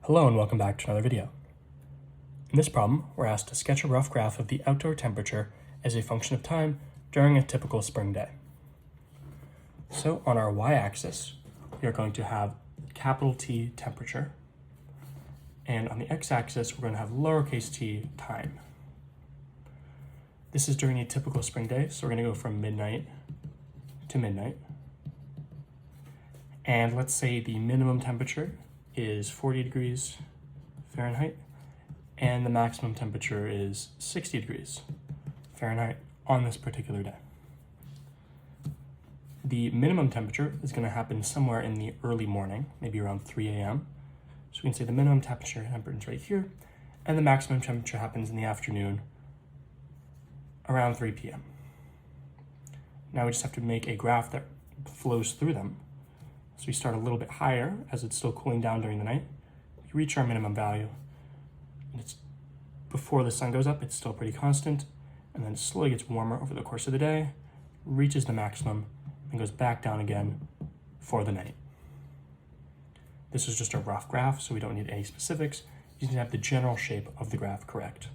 Hello and welcome back to another video. In this problem, we're asked to sketch a rough graph of the outdoor temperature as a function of time during a typical spring day. So on our y-axis, we are going to have capital T temperature, and on the x-axis, we're going to have lowercase t time. This is during a typical spring day, so we're going to go from midnight to midnight. And let's say the minimum temperature is 40 degrees Fahrenheit, and the maximum temperature is 60 degrees Fahrenheit on this particular day. The minimum temperature is going to happen somewhere in the early morning, maybe around 3 a.m. So we can say the minimum temperature happens right here, and the maximum temperature happens in the afternoon around 3 p.m. Now we just have to make a graph that flows through them. So we start a little bit higher as it's still cooling down during the night. We reach our minimum value, and it's before the sun goes up, it's still pretty constant, and then it slowly gets warmer over the course of the day, reaches the maximum, and goes back down again for the night. This is just a rough graph, so we don't need any specifics. You just need to have the general shape of the graph correct.